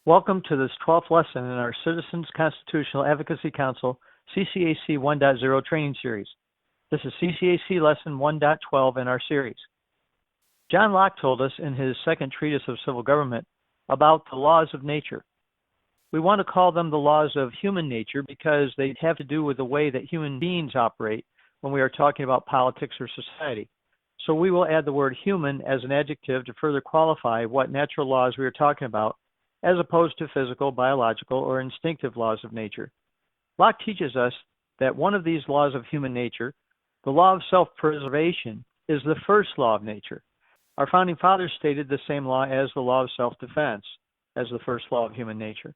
Welcome to this 12th lesson in our Citizens Constitutional Advocacy Council CCAC 1.0 training series. This is CCAC Lesson 1.12 in our series. John Locke told us in his second treatise of civil government about the laws of nature. We want to call them the laws of human nature because they have to do with the way that human beings operate when we are talking about politics or society. So we will add the word human as an adjective to further qualify what natural laws we are talking about, as opposed to physical, biological, or instinctive laws of nature. Locke teaches us that one of these laws of human nature, the law of self-preservation, is the first law of nature. Our founding fathers stated the same law as the law of self-defense as the first law of human nature.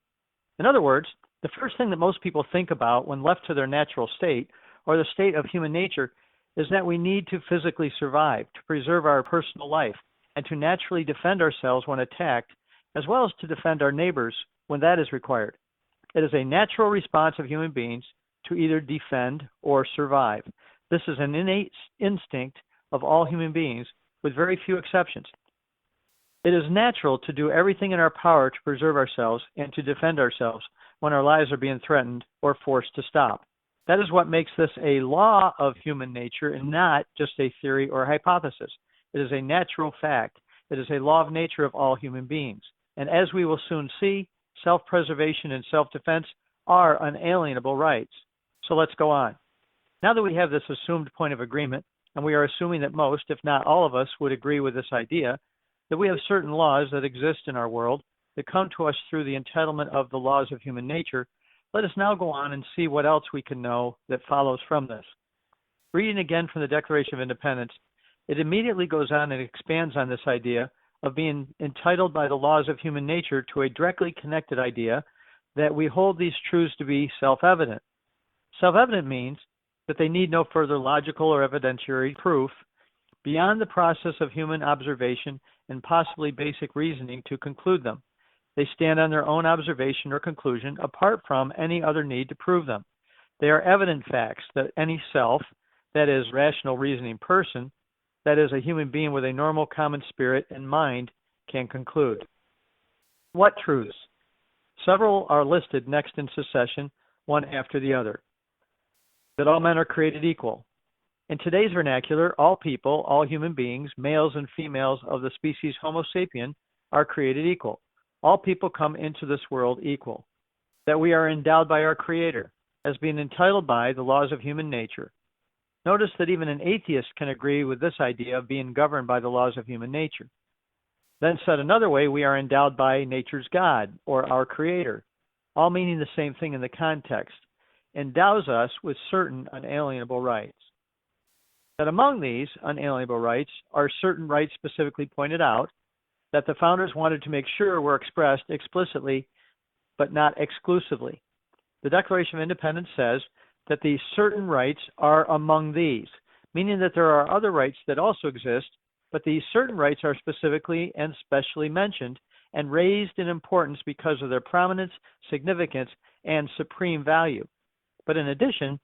In other words, the first thing that most people think about when left to their natural state, or the state of human nature, is that we need to physically survive, to preserve our personal life, and to naturally defend ourselves when attacked, as well as to defend our neighbors when that is required. It is a natural response of human beings to either defend or survive. This is an innate instinct of all human beings, with very few exceptions. It is natural to do everything in our power to preserve ourselves and to defend ourselves when our lives are being threatened or forced to stop. That is what makes this a law of human nature and not just a theory or hypothesis. It is a natural fact. It is a law of nature of all human beings. And as we will soon see, self-preservation and self-defense are unalienable rights. So let's go on. Now that we have this assumed point of agreement, and we are assuming that most, if not all of us, would agree with this idea, that we have certain laws that exist in our world that come to us through the entitlement of the laws of human nature, let us now go on and see what else we can know that follows from this. Reading again from the Declaration of Independence, it immediately goes on and expands on this idea of being entitled by the laws of human nature to a directly connected idea that we hold these truths to be self-evident. Self-evident means that they need no further logical or evidentiary proof beyond the process of human observation and possibly basic reasoning to conclude them. They stand on their own observation or conclusion apart from any other need to prove them. They are evident facts that any self, that is, rational reasoning person, that is, a human being with a normal common spirit and mind, can conclude. What truths? Several are listed next in succession, one after the other. That all men are created equal. In today's vernacular, all people, all human beings, males and females of the species Homo sapien, are created equal. All people come into this world equal. That we are endowed by our Creator as being entitled by the laws of human nature. Notice that even an atheist can agree with this idea of being governed by the laws of human nature. Then said another way, we are endowed by nature's God, or our Creator, all meaning the same thing in the context, endows us with certain unalienable rights. That among these unalienable rights are certain rights specifically pointed out that the founders wanted to make sure were expressed explicitly, but not exclusively. The Declaration of Independence says that these certain rights are among these, meaning that there are other rights that also exist, but these certain rights are specifically and specially mentioned and raised in importance because of their prominence, significance, and supreme value. But in addition,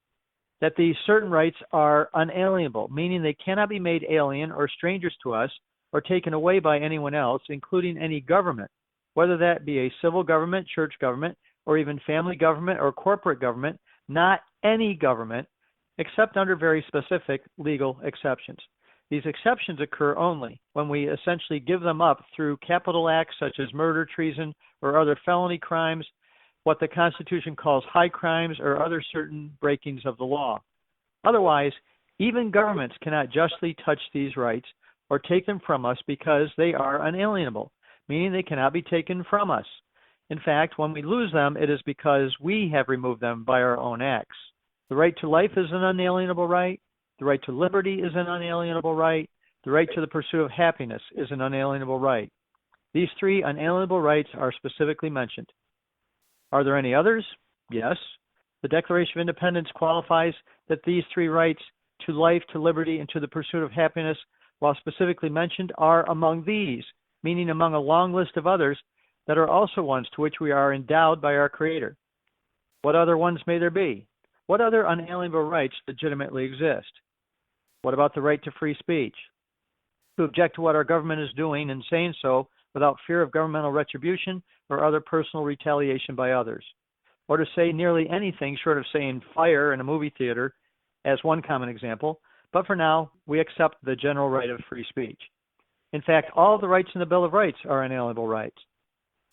that these certain rights are unalienable, meaning they cannot be made alien or strangers to us or taken away by anyone else, including any government, whether that be a civil government, church government, or even family government or corporate government, not any government, except under very specific legal exceptions. These exceptions occur only when we essentially give them up through capital acts such as murder, treason, or other felony crimes, what the Constitution calls high crimes, or other certain breakings of the law. Otherwise, even governments cannot justly touch these rights or take them from us because they are unalienable, meaning they cannot be taken from us. In fact, when we lose them, it is because we have removed them by our own acts. The right to life is an unalienable right. The right to liberty is an unalienable right. The right to the pursuit of happiness is an unalienable right. These three unalienable rights are specifically mentioned. Are there any others? Yes. The Declaration of Independence qualifies that these three rights, to life, to liberty, and to the pursuit of happiness, while specifically mentioned, are among these, meaning among a long list of others that are also ones to which we are endowed by our Creator. What other ones may there be? What other unalienable rights legitimately exist? What about the right to free speech? To object to what our government is doing and saying so without fear of governmental retribution or other personal retaliation by others, or to say nearly anything short of saying fire in a movie theater as one common example, but for now, we accept the general right of free speech. In fact, all the rights in the Bill of Rights are inalienable rights.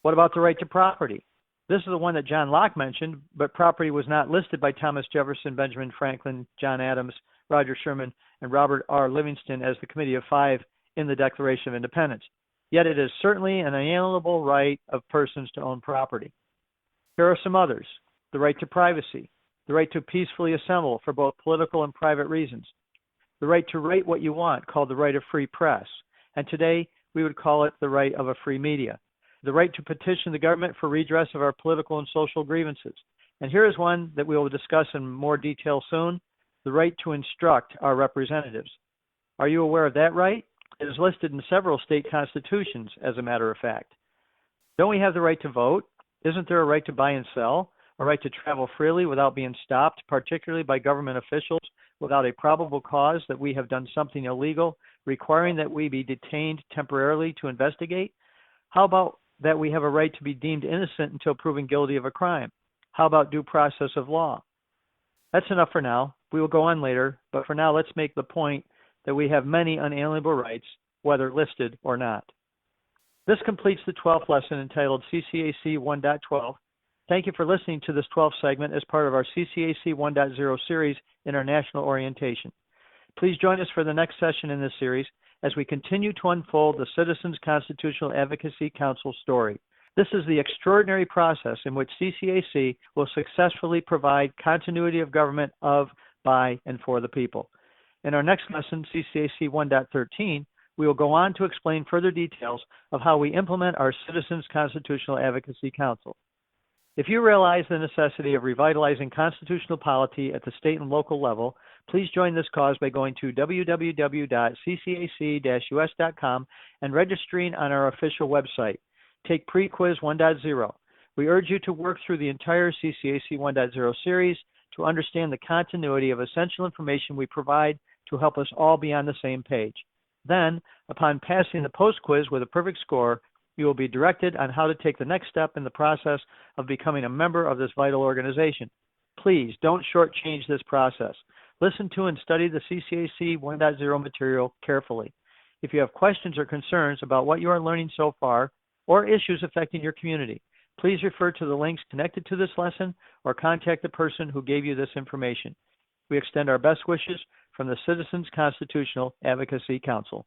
What about the right to property? This is the one that John Locke mentioned, but property was not listed by Thomas Jefferson, Benjamin Franklin, John Adams, Roger Sherman, and Robert R. Livingston as the Committee of Five in the Declaration of Independence. Yet it is certainly an inalienable right of persons to own property. Here are some others: the right to privacy, the right to peacefully assemble for both political and private reasons, the right to write what you want, called the right of free press, and today we would call it the right of a free media, the right to petition the government for redress of our political and social grievances. And here is one that we will discuss in more detail soon: the right to instruct our representatives. Are you aware of that right? It is listed in several state constitutions, as a matter of fact. Don't we have the right to vote? Isn't there a right to buy and sell? A right to travel freely without being stopped, particularly by government officials, without a probable cause that we have done something illegal, requiring that we be detained temporarily to investigate? How about that we have a right to be deemed innocent until proven guilty of a crime? How about due process of law? That's enough for now. We will go on later, but for now, let's make the point that we have many unalienable rights, whether listed or not. This completes the 12th lesson entitled CCAC 1.12. Thank you for listening to this 12th segment as part of our CCAC 1.0 series in our national orientation. Please join us for the next session in this series as we continue to unfold the Citizens Constitutional Advocacy Council story. This is the extraordinary process in which CCAC will successfully provide continuity of government of, by, and for the people. In our next lesson, CCAC 1.13, we will go on to explain further details of how we implement our Citizens Constitutional Advocacy Council. If you realize the necessity of revitalizing constitutional polity at the state and local level, please join this cause by going to www.ccac-us.com and registering on our official website. Take Pre-Quiz 1.0. We urge you to work through the entire CCAC 1.0 series to understand the continuity of essential information we provide to help us all be on the same page. Then, upon passing the post-quiz with a perfect score, you will be directed on how to take the next step in the process of becoming a member of this vital organization. Please don't shortchange this process. Listen to and study the CCAC 1.0 material carefully. If you have questions or concerns about what you are learning so far or issues affecting your community, please refer to the links connected to this lesson or contact the person who gave you this information. We extend our best wishes from the Citizens Constitutional Advocacy Council.